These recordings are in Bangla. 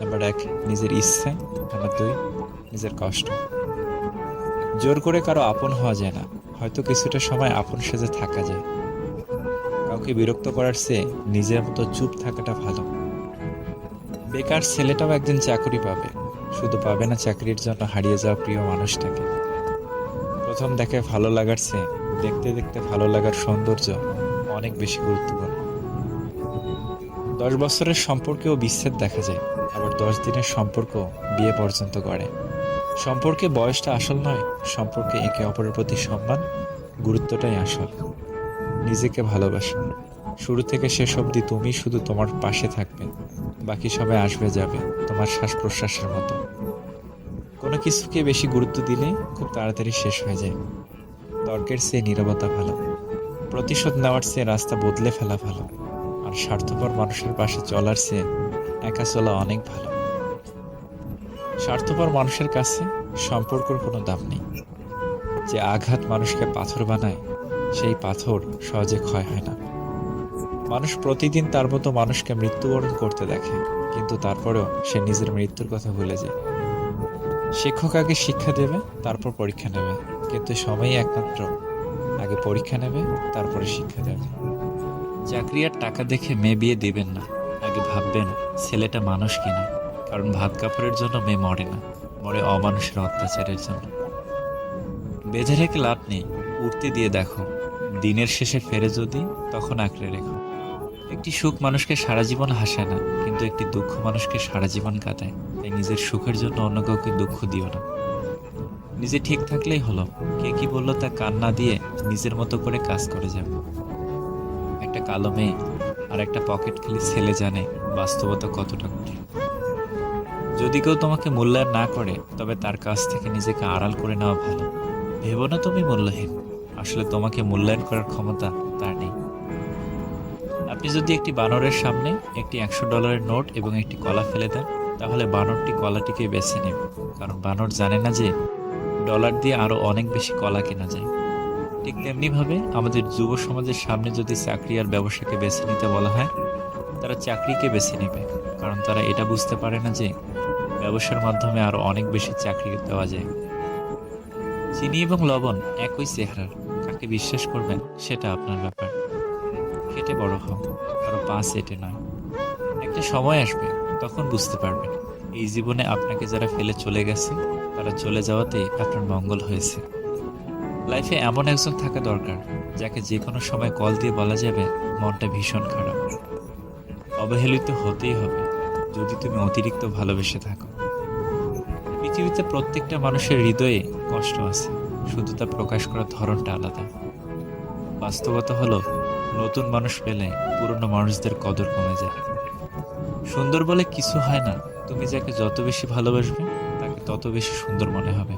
নাম্বার 1 নিজের ইচ্ছে, নাম্বার 2 নিজের কষ্ট। জোর করে কারো আপন হওয়া যায় না, হয়তো কিছুটা সময় আপন সেজে থাকা যায়। কাউকে বিরক্ত করার চেয়ে নিজের মতো চুপ থাকাটা ভালো। বেকার ছেলেটাও একদিন চাকরি পাবে, শুধু পাবে না চাকরির জন্য হারিয়ে যাওয়া প্রিয় মানুষটাকে। প্রথম দেখায় ভালো লাগার চেয়ে দেখতে দেখতে ভালো লাগার সৌন্দর্য অনেক বেশি গুরুত্বপূর্ণ। 10 বছরের সম্পর্কেও বিচ্ছেদ দেখা যায়, আবার 10 দিনের সম্পর্ক বিয়ে পর্যন্ত করে। সম্পর্কে বয়সটা আসল নয়, সম্পর্কে একে অপরের প্রতি সম্মান, গুরুত্বটাই আসল। নিজেকে ভালোবাসো, শুরু থেকে শেষ অবধি তুমি শুধু তোমার পাশে থাকবে, বাকি সবাই আসবে যাবে, তোমার শ্বাস প্রশ্বাসের মতো। কোনো কিছুকে বেশি গুরুত্ব দিলে খুব তাড়াতাড়ি শেষ হয়ে যায়। তর্কের চেয়ে নীরবতা ভালো, প্রতিশোধ নেওয়ার চেয়ে রাস্তা বদলে ফেলা ভালো, আর স্বার্থপর মানুষের পাশে চলার চেয়ে একা চলা অনেক ভালো। স্বার্থপর মানুষের কাছে সম্পর্কের কোনো দাম নেই। যে আঘাত মানুষকে পাথর বানায়, সেই পাথর সহজে ক্ষয় হয় না। মানুষ প্রতিদিন তার মতো মানুষকে মৃত্যুবরণ করতে দেখে, কিন্তু তারপরেও সে নিজের মৃত্যুর কথা ভুলে যায়। শিক্ষক আগে শিক্ষা দেবে, তারপর পরীক্ষা নেবে, কিন্তু সময়ই একমাত্র আগে পরীক্ষা নেবে, তারপরে শিক্ষা দেবে। চাকরি আর টাকা দেখে মেয়ে বিয়ে দিবেন না, আগে ভাববেন ছেলেটা মানুষ কিনা। কারণ ভাত কাপড়ের জন্য মেয়ে মরে না, মরে অমানুষের অত্যাচারের জন্য। বেঁধে রেখে লাভ নেই, উঠতে দিয়ে দেখো, দিনের শেষে ফেরে যদি তখন আঁকড়ে রেখো। একটি সুখ মানুষকে সারা জীবন হাসায় না, কিন্তু একটি দুঃখ মানুষকে সারা জীবন কাটায়। তাই নিজের সুখের জন্য অন্য কাউকে দুঃখ দিও না। নিজে ঠিক থাকলেই হলো, কে কি বললো তা কান না দিয়ে নিজের মতো করে কাজ করে যাবে। একটা কালো মেয়ে আর একটা পকেট খালি ছেলে জানে বাস্তবতা কতটা কঠিন। যদি কেউ তোমাকে মূল্যায়ন না করে, তবে তার কাছ থেকে নিজেকে আড়াল করে নেওয়া ভালো। ভেবো না তুমি মূল্যহীন, আসলে তোমাকে মূল্যায়ন করার ক্ষমতা তার নেই। আপনি যদি একটি বানরের সামনে একটি $100 নোট এবং একটি কলা ফেলে দেন, তাহলে বানরটি কলাটিকে বেছে নেবে, কারণ বানর জানে না যে ডলার দিয়ে আরো অনেক বেশি কলা কেনা যায়। ঠিক তেমনিভাবে আমাদের যুব সমাজের সামনে যদি চাকরি আর ব্যবসাকে বেছে নিতে বলা হয়, তারা চাকরিকে বেছে নেবে, কারণ তারা এটা বুঝতে পারে না যে ব্যবসার মাধ্যমে আরো অনেক বেশি চাকরি দেওয়া যায়। চিনি এবং লবণ একই চেহারার, কাকে বিশ্বাস করবেন সেটা আপনার ব্যাপার। খেটে বড় হও, কারো পা চেটে নয়। একটা সময় আসবে, তখন বুঝতে পারবেন এই জীবনে আপনাকে যারা ফেলে চলে গেছে, তারা চলে যাওয়াতে আপনার মঙ্গল হয়েছে। লাইফে এমন একজন থাকা দরকার, যাকে যে কোনো সময় কল দিয়ে বলা যাবে মনটা ভীষণ খারাপ। অবহেলিত হতেই হবে যদি তুমি অতিরিক্ত ভালোবেসে থাকো। পৃথিবীতে প্রত্যেকটা মানুষের হৃদয়ে কষ্ট আছে, শুধু তা প্রকাশ করার ধরনটা আলাদা। বাস্তবতা হলো, নতুন মানুষ পেলে পুরনো মানুষদের কদর কমে যায়। সুন্দর বলে কিছু হয় না, তুমি যাকে যত বেশি ভালোবাসবে তাকে তত বেশি সুন্দর মনে হবে।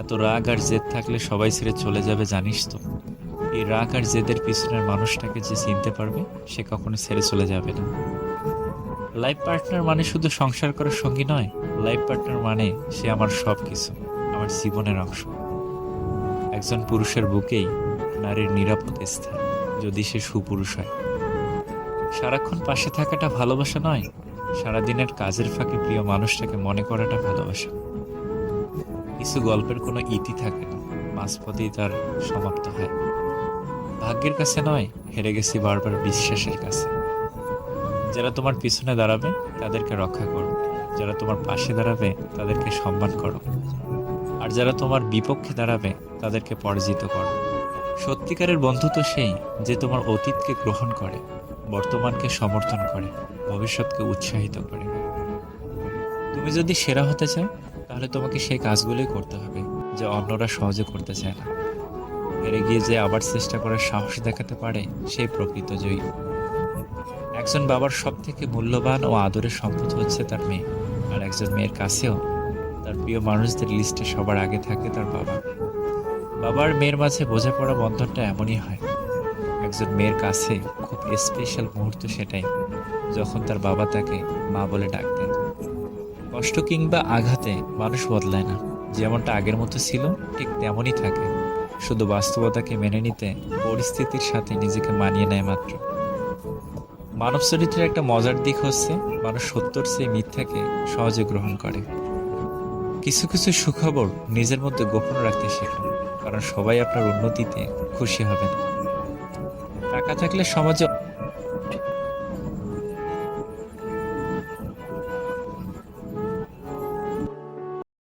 এত রাগ আর জেদ থাকলে সবাই ছেড়ে চলে যাবে, জানিস তো? এই রাগ আর জেদের পিছনের মানুষটাকে যে চিনতে পারবে, সে কখনো ছেড়ে চলে যাবে না। লাইফ পার্টনার মানে শুধু সংসার করার সঙ্গী নয়, লাইফ পার্টনার মানে সে আমার সব কিছু, আমার জীবনের অংশ। একজন পুরুষের বুকেই নারীর নিরাপদ স্থান, যদি সে সুপুরুষ হয়। সারাক্ষণ পাশে থাকাটা ভালোবাসা নয়, সারাদিনের কাজের ফাঁকে প্রিয় মানুষটাকে মনে করাটা ভালোবাসা। কিছু গল্পের কোনো ইতি থাকে না, মাঝপথেই তার সমাপ্ত হয়। ভাগ্যের কাছে নয়, হেরে গেছি বারবার বিশ্বাসের কাছে। যারা তোমার পিছনে দাঁড়াবে তাদেরকে রক্ষা করো, যারা তোমার পাশে দাঁড়াবে তাদেরকে সম্মান করো, আর যারা তোমার বিপক্ষে দাঁড়াবে তাদেরকে পরাজিত করো। সত্যিকারের বন্ধু তো সেই যে তোমার অতীতকে গ্রহণ করে, বর্তমানকে সমর্থন করে, ভবিষ্যৎকে উৎসাহিত করে। তুমি যদি সেরা হতে চাও, তাহলে তোমাকে সেই কাজগুলোই করতে হবে যা অন্যরা সহজে করতে চায় না। হেরে গিয়ে যে আবার চেষ্টা করার সাহস দেখাতে পারে, সেই প্রকৃত জয়ী। একজন বাবার সব থেকে মূল্যবান ও আদরের সম্পদ হচ্ছে তার মেয়ে, আর একজন মেয়ের কাছেও তার প্রিয় মানুষদের লিস্টে সবার আগে থাকে তার বাবা। বাবার মেয়ের মাঝে বোঝাপড়া বন্ধনটা এমনই হয়। একজন মেয়ের কাছে খুব স্পেশাল মুহূর্ত সেটাই, যখন তার বাবা তাকে মা বলে ডাক দেন। কষ্ট কিংবা আঘাতে মানুষ বদলায় না, যেমনটা আগের মতো ছিল ঠিক তেমনই থাকে, শুধু বাস্তবতাকে মেনে নিতে পরিস্থিতির সাথে নিজেকে মানিয়ে নেয় মাত্র। মানব চরিত্রের একটা মজার দিক হচ্ছে মানুষ সত্যর চেয়ে মিথ্যাকে সহজে গ্রহণ করে। কিছু কিছু সুখবর নিজের মধ্যে গোপন রাখতে শিখুন, কারণ সবাই আপনার উন্নতিতে খুশি হবে না। টাকা থাকলে সমাজে